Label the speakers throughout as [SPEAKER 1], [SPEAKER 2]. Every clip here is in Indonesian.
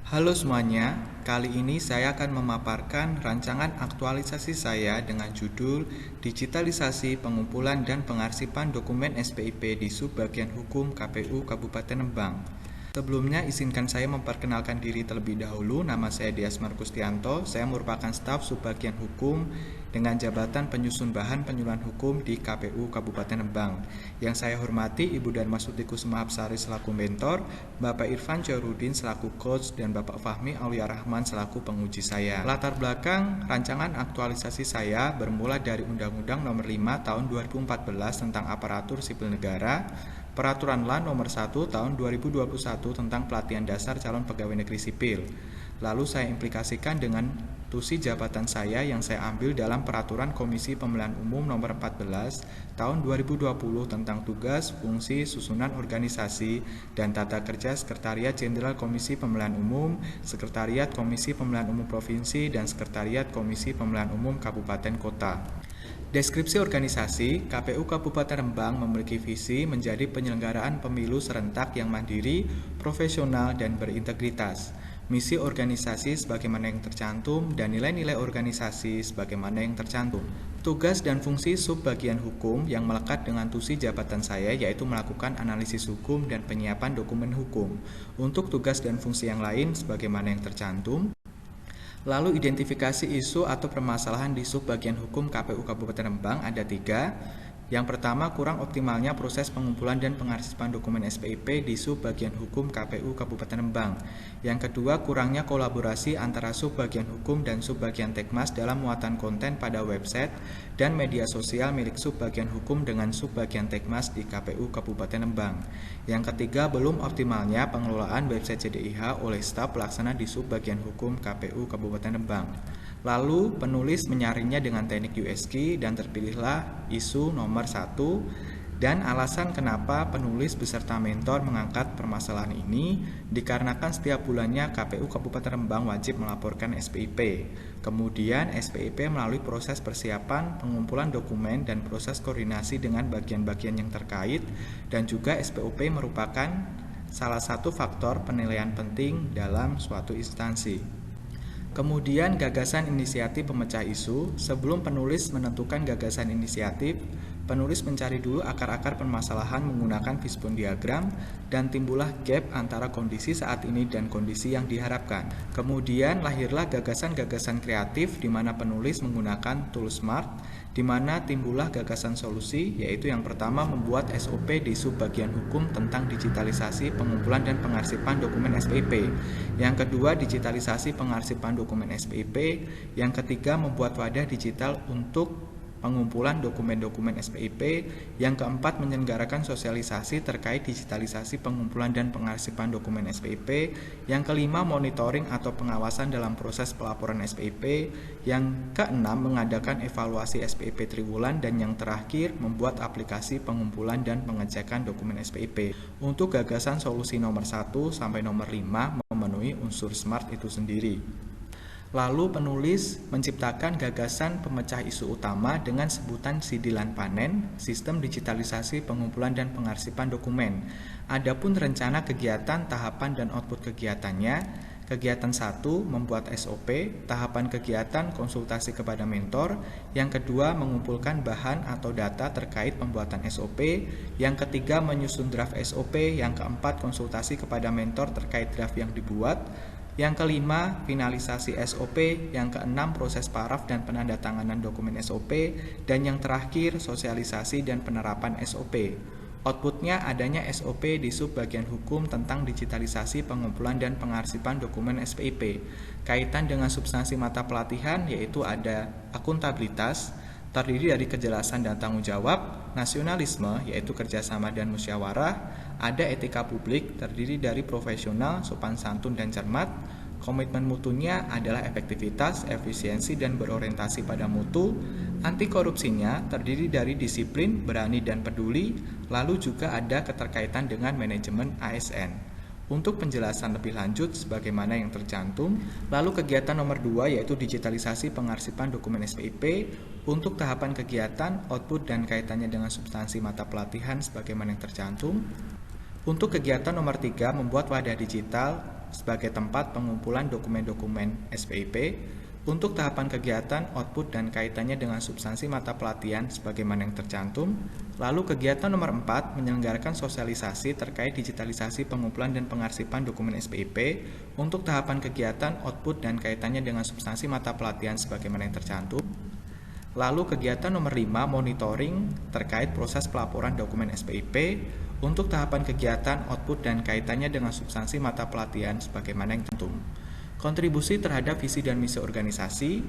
[SPEAKER 1] Halo semuanya, kali ini saya akan memaparkan rancangan aktualisasi saya dengan judul Digitalisasi Pengumpulan dan Pengarsipan Dokumen SPIP di Subbagian Hukum KPU Kabupaten Rembang. Sebelumnya izinkan saya memperkenalkan diri terlebih dahulu. Nama saya Dias Markustianto. Saya merupakan staf Subbagian Hukum dengan jabatan penyusun bahan penyuluhan hukum di KPU Kabupaten Rembang. Yang saya hormati Ibu Dharma Suti Kusuma Hapsari selaku mentor, Bapak Irfan Jairudin selaku coach, dan Bapak Fahmi Aulia Rahman selaku penguji saya. Latar belakang rancangan aktualisasi saya bermula dari Undang-Undang Nomor 5 Tahun 2014 tentang Aparatur Sipil Negara, Peraturan LAN Nomor 1 Tahun 2021 tentang pelatihan dasar calon pegawai negeri sipil. Lalu saya implikasikan dengan tusi jabatan saya yang saya ambil dalam Peraturan Komisi Pemilihan Umum Nomor 14 Tahun 2020 tentang tugas, fungsi, susunan organisasi, dan tata kerja Sekretariat Jenderal Komisi Pemilihan Umum, Sekretariat Komisi Pemilihan Umum Provinsi, dan Sekretariat Komisi Pemilihan Umum Kabupaten Kota. Deskripsi organisasi, KPU Kabupaten Rembang memiliki visi menjadi penyelenggaraan pemilu serentak yang mandiri, profesional, dan berintegritas. Misi organisasi sebagaimana yang tercantum dan nilai-nilai organisasi sebagaimana yang tercantum. Tugas dan fungsi subbagian hukum yang melekat dengan tusi jabatan saya yaitu melakukan analisis hukum dan penyiapan dokumen hukum. Untuk tugas dan fungsi yang lain sebagaimana yang tercantum. Lalu identifikasi isu atau permasalahan di subbagian hukum KPU Kabupaten Rembang ada 3. Yang pertama, kurang optimalnya proses pengumpulan dan pengarsipan dokumen SPIP di subbagian hukum KPU Kabupaten Rembang. Yang kedua, kurangnya kolaborasi antara subbagian hukum dan subbagian Tekmas dalam muatan konten pada website dan media sosial milik subbagian hukum dengan subbagian Tekmas di KPU Kabupaten Rembang. Yang ketiga, belum optimalnya pengelolaan website JDIH oleh staf pelaksana di subbagian hukum KPU Kabupaten Rembang. Lalu penulis menyaringnya dengan teknik USG dan terpilihlah isu nomor 1 dan alasan kenapa penulis beserta mentor mengangkat permasalahan ini dikarenakan setiap bulannya KPU Kabupaten Rembang wajib melaporkan SPIP. Kemudian SPIP melalui proses persiapan, pengumpulan dokumen, dan proses koordinasi dengan bagian-bagian yang terkait, dan juga SPOP merupakan salah satu faktor penilaian penting dalam suatu instansi. Kemudian gagasan inisiatif pemecah isu. Sebelum penulis menentukan gagasan inisiatif, penulis mencari dulu akar-akar permasalahan menggunakan fishbone diagram dan timbullah gap antara kondisi saat ini dan kondisi yang diharapkan. Kemudian lahirlah gagasan-gagasan kreatif di mana penulis menggunakan tool SMART, di mana timbullah gagasan solusi, yaitu yang pertama membuat SOP di subbagian hukum tentang digitalisasi pengumpulan dan pengarsipan dokumen SPIP. Yang kedua, digitalisasi pengarsipan dokumen SPIP. Yang ketiga, membuat wadah digital untuk pengumpulan dokumen-dokumen SPIP. Yang keempat, menyelenggarakan sosialisasi terkait digitalisasi pengumpulan dan pengarsipan dokumen SPIP. Yang kelima, monitoring atau pengawasan dalam proses pelaporan SPIP. Yang keenam, mengadakan evaluasi SPIP triwulan. Dan yang terakhir, membuat aplikasi pengumpulan dan pengecekan dokumen SPIP. Untuk gagasan solusi nomor 1 sampai nomor 5 memenuhi unsur SMART itu sendiri. Lalu penulis menciptakan gagasan pemecah isu utama dengan sebutan sidilan panen, sistem digitalisasi pengumpulan dan pengarsipan dokumen. Adapun rencana kegiatan, tahapan, dan output kegiatannya. Kegiatan 1, membuat SOP. Tahapan kegiatan, konsultasi kepada mentor. Yang kedua, mengumpulkan bahan atau data terkait pembuatan SOP. Yang ketiga, menyusun draft SOP. Yang keempat, konsultasi kepada mentor terkait draft yang dibuat. Yang kelima, finalisasi SOP. Yang keenam, proses paraf dan penandatanganan dokumen SOP. Dan yang terakhir, sosialisasi dan penerapan SOP. Outputnya adanya SOP di subbagian hukum tentang digitalisasi pengumpulan dan pengarsipan dokumen SPIP. Kaitan dengan substansi mata pelatihan yaitu ada akuntabilitas, terdiri dari kejelasan dan tanggung jawab, nasionalisme yaitu kerjasama dan musyawarah, ada etika publik terdiri dari profesional, sopan santun dan cermat, komitmen mutunya adalah efektivitas, efisiensi dan berorientasi pada mutu, anti korupsinya terdiri dari disiplin, berani dan peduli, lalu juga ada keterkaitan dengan manajemen ASN. Untuk penjelasan lebih lanjut sebagaimana yang tercantum, lalu kegiatan nomor 2 yaitu digitalisasi pengarsipan dokumen SPIP. Untuk tahapan kegiatan, output dan kaitannya dengan substansi mata pelatihan sebagaimana yang tercantum. Untuk kegiatan nomor 3, membuat wadah digital sebagai tempat pengumpulan dokumen-dokumen SPIP. Untuk tahapan kegiatan, output, dan kaitannya dengan substansi mata pelatihan sebagaimana yang tercantum. Lalu kegiatan nomor 4 menyelenggarakan sosialisasi terkait digitalisasi pengumpulan dan pengarsipan dokumen SPIP. Untuk tahapan kegiatan, output, dan kaitannya dengan substansi mata pelatihan sebagaimana yang tercantum. Lalu kegiatan nomor 5 monitoring terkait proses pelaporan dokumen SPIP. Untuk tahapan kegiatan, output, dan kaitannya dengan substansi mata pelatihan sebagaimana yang tercantum. Kontribusi terhadap visi dan misi organisasi.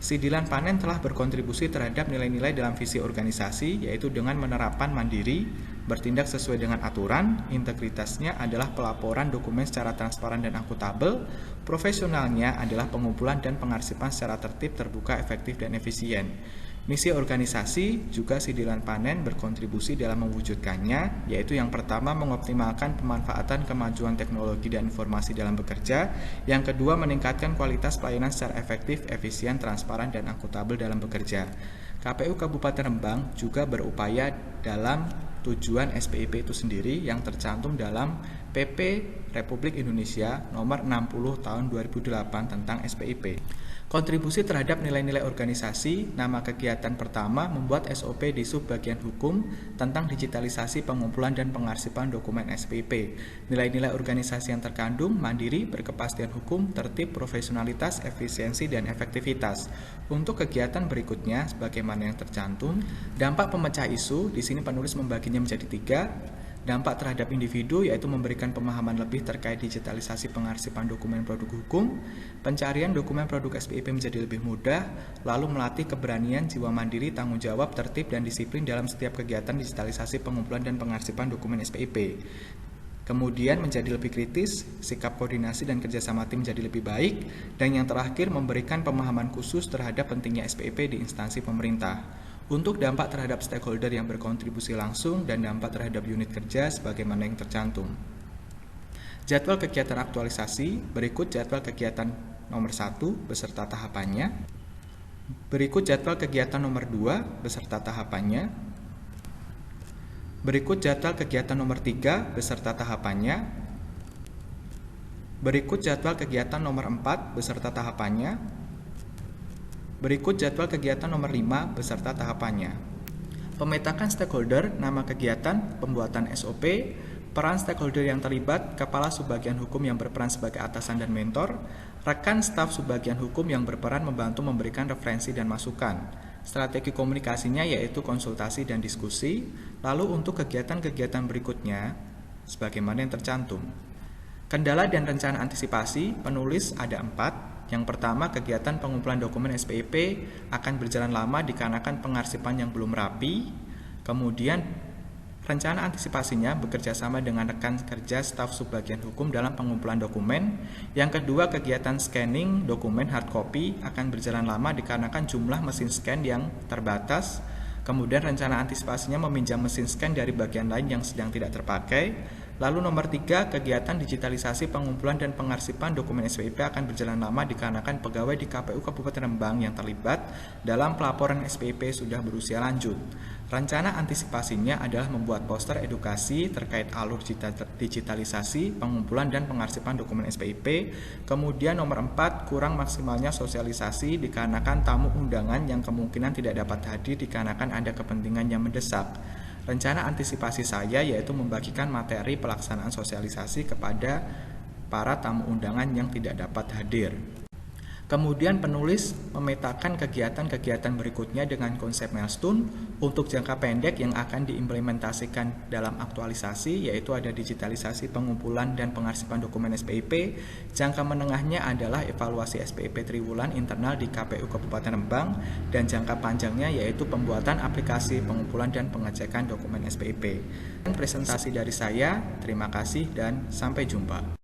[SPEAKER 1] Sidilan Panen telah berkontribusi terhadap nilai-nilai dalam visi organisasi, yaitu dengan menerapkan mandiri, bertindak sesuai dengan aturan, integritasnya adalah pelaporan dokumen secara transparan dan akuntabel, profesionalnya adalah pengumpulan dan pengarsipan secara tertib, terbuka, efektif, dan efisien. Misi organisasi juga Sidilan Panen berkontribusi dalam mewujudkannya, yaitu yang pertama mengoptimalkan pemanfaatan kemajuan teknologi dan informasi dalam bekerja, yang kedua meningkatkan kualitas pelayanan secara efektif, efisien, transparan, dan akuntabel dalam bekerja. KPU Kabupaten Rembang juga berupaya dalam tujuan SPIP itu sendiri yang tercantum dalam PP Republik Indonesia Nomor 60 Tahun 2008 tentang SPIP. Kontribusi terhadap nilai-nilai organisasi. Nama kegiatan pertama membuat SOP di subbagian hukum tentang digitalisasi pengumpulan dan pengarsipan dokumen SPIP. Nilai-nilai organisasi yang terkandung mandiri, berkepastian hukum, tertib, profesionalitas, efisiensi, dan efektivitas. Untuk kegiatan berikutnya sebagaimana yang tercantum, dampak pemecah isu. Di sini penulis membaginya menjadi 3. Dampak terhadap individu, yaitu memberikan pemahaman lebih terkait digitalisasi pengarsipan dokumen produk hukum, pencarian dokumen produk SPIP menjadi lebih mudah, lalu melatih keberanian, jiwa mandiri, tanggung jawab, tertib, dan disiplin dalam setiap kegiatan digitalisasi pengumpulan dan pengarsipan dokumen SPIP. Kemudian menjadi lebih kritis, sikap koordinasi dan kerjasama tim menjadi lebih baik, dan yang terakhir memberikan pemahaman khusus terhadap pentingnya SPIP di instansi pemerintah. Untuk dampak terhadap stakeholder yang berkontribusi langsung dan dampak terhadap unit kerja sebagaimana yang tercantum. Jadwal kegiatan aktualisasi. Berikut jadwal kegiatan nomor 1 beserta tahapannya. Berikut jadwal kegiatan nomor 2 beserta tahapannya. Berikut jadwal kegiatan nomor 3 beserta tahapannya. Berikut jadwal kegiatan nomor 4 beserta tahapannya. Berikut jadwal kegiatan nomor 5 beserta tahapannya. Pemetakan stakeholder, nama kegiatan, pembuatan SOP, peran stakeholder yang terlibat, kepala subbagian hukum yang berperan sebagai atasan dan mentor, rekan staf subbagian hukum yang berperan membantu memberikan referensi dan masukan. Strategi komunikasinya yaitu konsultasi dan diskusi. Lalu untuk kegiatan-kegiatan berikutnya, sebagaimana yang tercantum. Kendala dan rencana antisipasi, penulis ada 4. Yang pertama, kegiatan pengumpulan dokumen SPIP akan berjalan lama dikarenakan pengarsipan yang belum rapi. Kemudian, rencana antisipasinya bekerja sama dengan rekan kerja staf subbagian hukum dalam pengumpulan dokumen. Yang kedua, kegiatan scanning dokumen hard copy akan berjalan lama dikarenakan jumlah mesin scan yang terbatas. Kemudian rencana antisipasinya meminjam mesin scan dari bagian lain yang sedang tidak terpakai. Lalu nomor 3, kegiatan digitalisasi pengumpulan dan pengarsipan dokumen SPIP akan berjalan lama dikarenakan pegawai di KPU Kabupaten Rembang yang terlibat dalam pelaporan SPIP sudah berusia lanjut. Rencana antisipasinya adalah membuat poster edukasi terkait alur digitalisasi pengumpulan dan pengarsipan dokumen SPIP. Kemudian nomor 4, kurang maksimalnya sosialisasi dikarenakan tamu undangan yang kemungkinan tidak dapat hadir dikarenakan ada kepentingan yang mendesak. Rencana antisipasi saya yaitu membagikan materi pelaksanaan sosialisasi kepada para tamu undangan yang tidak dapat hadir. Kemudian penulis memetakan kegiatan-kegiatan berikutnya dengan konsep milestone. Untuk jangka pendek yang akan diimplementasikan dalam aktualisasi yaitu ada digitalisasi pengumpulan dan pengarsipan dokumen SPIP. Jangka menengahnya adalah evaluasi SPIP triwulan internal di KPU Kabupaten Rembang, dan jangka panjangnya yaitu pembuatan aplikasi pengumpulan dan pengecekan dokumen SPIP. Presentasi dari saya, terima kasih dan sampai jumpa.